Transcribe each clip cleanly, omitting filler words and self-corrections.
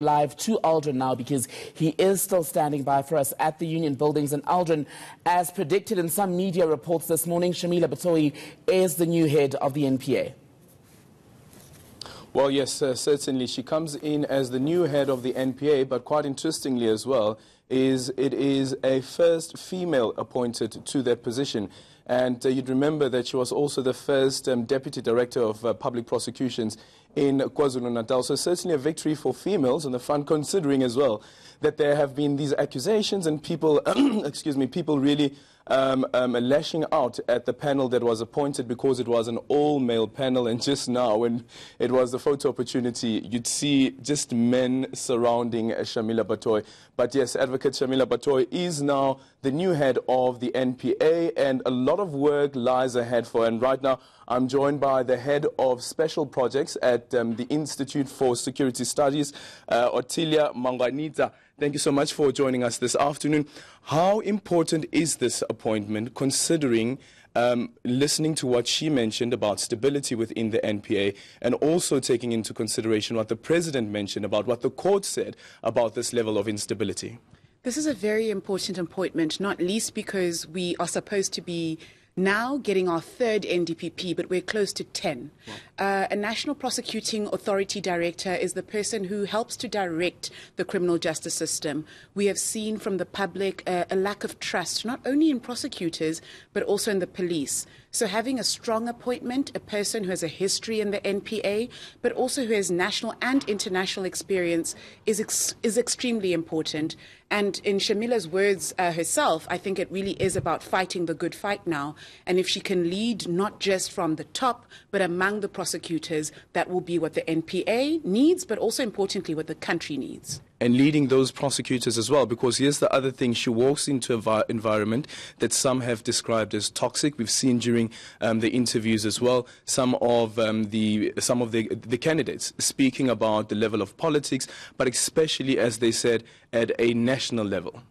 Live to Aldrin now because he is still standing by for us at the Union Buildings. And Aldrin, as predicted in some media reports this morning, Shamila Batohi is the new head of the NPA. Well, yes, certainly. She comes in as the new head of the NPA, but quite interestingly as well, it is a first female appointed to that position. And you'd remember that she was also the first Deputy Director of Public Prosecutions in KwaZulu-Natal. So certainly a victory for females on the front, considering as well that there have been these accusations and people, people really lashing out at the panel that was appointed because it was an all-male panel. And just now, when it was the photo opportunity, you'd see just men surrounding Shamila Batohi. But yes, Advocate Shamila Batohi is now the new head of the NPA, and a lot of work lies ahead for her. And right now, I'm joined by the head of special projects at the Institute for Security Studies, Otilia Mangwanita. Thank you so much for joining us this afternoon. How important is this appointment, considering listening to what she mentioned about stability within the NPA, and also taking into consideration what the President mentioned about what the court said about this level of instability? This is a very important appointment, not least because we are supposed to be now getting our third NDPP, but we're close to 10. Wow. A National Prosecuting Authority Director is the person who helps to direct the criminal justice system. We have seen from the public a lack of trust, not only in prosecutors, but also in the police. So having a strong appointment, a person who has a history in the NPA, but also who has national and international experience is extremely important. And in Shamila's words herself, I think it really is about fighting the good fight now. And if she can lead not just from the top, but among the prosecutors, that will be what the NPA needs, but also importantly, what the country needs. And leading those prosecutors as well, because here's the other thing, she walks into an environment that some have described as toxic. We've seen during the interviews as well, some of the candidates speaking about the level of politics, but especially, as they said, at a national level.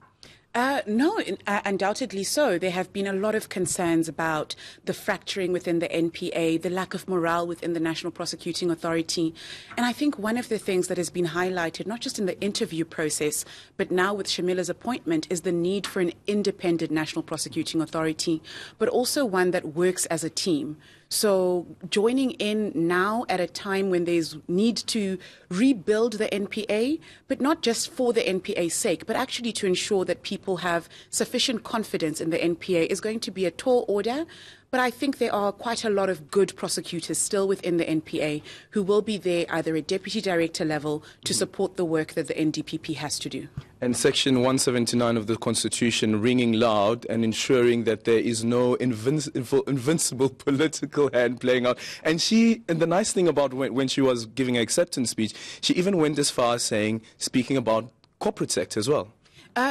No, undoubtedly so. There have been a lot of concerns about the fracturing within the NPA, the lack of morale within the National Prosecuting Authority. And I think one of the things that has been highlighted, not just in the interview process, but now with Shamila's appointment, is the need for an independent National Prosecuting Authority, but also one that works as a team. So joining in now at a time when there's need to rebuild the NPA, but not just for the NPA's sake, but actually to ensure that people have sufficient confidence in the NPA is going to be a tall order. But I think there are quite a lot of good prosecutors still within the NPA who will be there either at deputy director level to support the work that the NDPP has to do. And Section 179 of the Constitution ringing loud and ensuring that there is no invincible political hand playing out. And the nice thing about when she was giving her acceptance speech, she even went as far as speaking about corporate sector as well.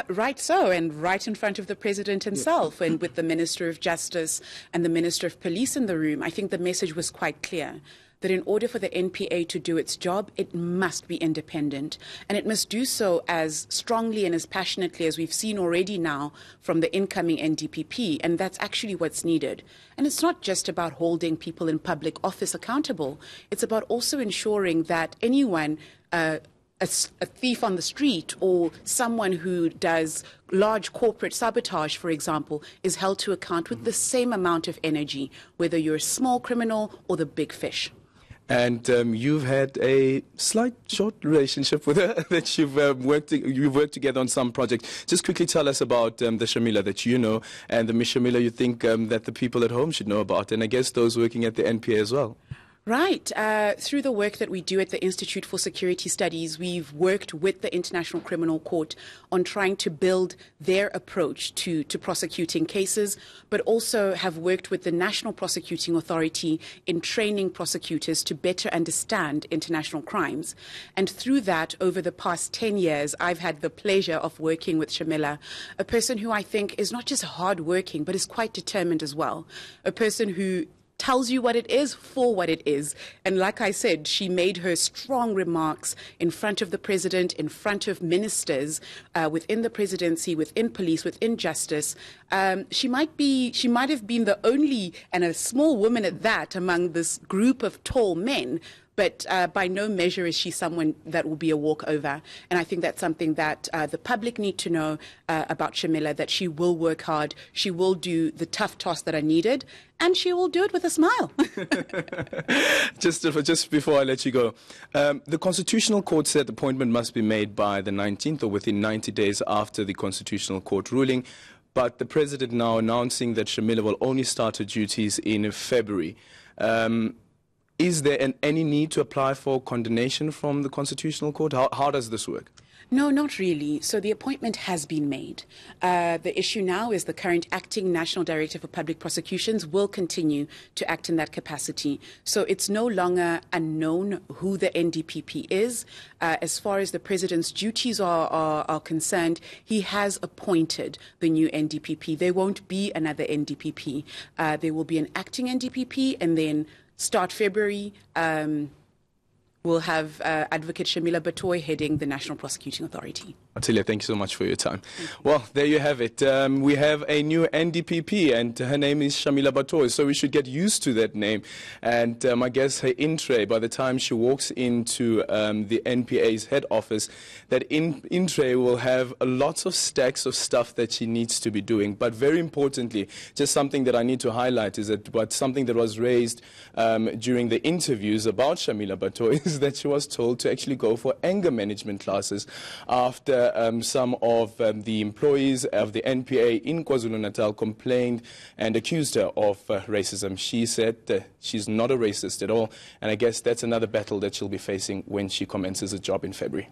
Right so, and right in front of the President himself, and with the Minister of Justice and the Minister of Police in the room, I think the message was quite clear that in order for the NPA to do its job, it must be independent. And it must do so as strongly and as passionately as we've seen already now from the incoming NDPP. And that's actually what's needed. And it's not just about holding people in public office accountable. It's about also ensuring that anyone a thief on the street or someone who does large corporate sabotage, for example, is held to account with the same amount of energy, whether you're a small criminal or the big fish. And you've had a slight short relationship with her, that you've worked together on some projects. Just quickly tell us about the Shamila that you know, and the Miss Shamila you think that the people at home should know about, and I guess those working at the NPA as well. Right. Through the work that we do at the Institute for Security Studies, we've worked with the International Criminal Court on trying to build their approach to prosecuting cases, but also have worked with the National Prosecuting Authority in training prosecutors to better understand international crimes. And through that, over the past 10 years, I've had the pleasure of working with Shamila, a person who I think is not just hardworking, but is quite determined as well, a person who tells you what it is for what it is. And like I said, she made her strong remarks in front of the President, in front of ministers within the presidency, within police, within justice. She might have been the only, and a small woman at that, among this group of tall men. but by no measure is she someone that will be a walkover. And I think that's something that the public need to know about Shamila, that she will work hard, she will do the tough tasks that are needed, and she will do it with a smile. Just before I let you go, the Constitutional Court said the appointment must be made by the 19th or within 90 days after the Constitutional Court ruling. But the President now announcing that Shamila will only start her duties in February. Is there any need to apply for condonation from the Constitutional Court? How does this work? No, not really. So the appointment has been made. The issue now is the current acting National Director for Public Prosecutions will continue to act in that capacity. So it's no longer unknown who the NDPP is. As far as the President's duties are concerned, he has appointed the new NDPP. There won't be another NDPP. There will be an acting NDPP, and then start February, we'll have Advocate Shamila Batoy heading the National Prosecuting Authority. Atilia, thank you so much for your time. Well, there you have it. We have a new NDPP, and her name is Shamila Batoy, so we should get used to that name. And I guess her in-tray, by the time she walks into the NPA's head office, that in-tray will have lots of stacks of stuff that she needs to be doing. But very importantly, just something that I need to highlight is that something that was raised during the interviews about Shamila Batoy is that she was told to actually go for anger management classes after some of the employees of the NPA in KwaZulu-Natal complained and accused her of racism. She said she's not a racist at all, and I guess that's another battle that she'll be facing when she commences a job in February.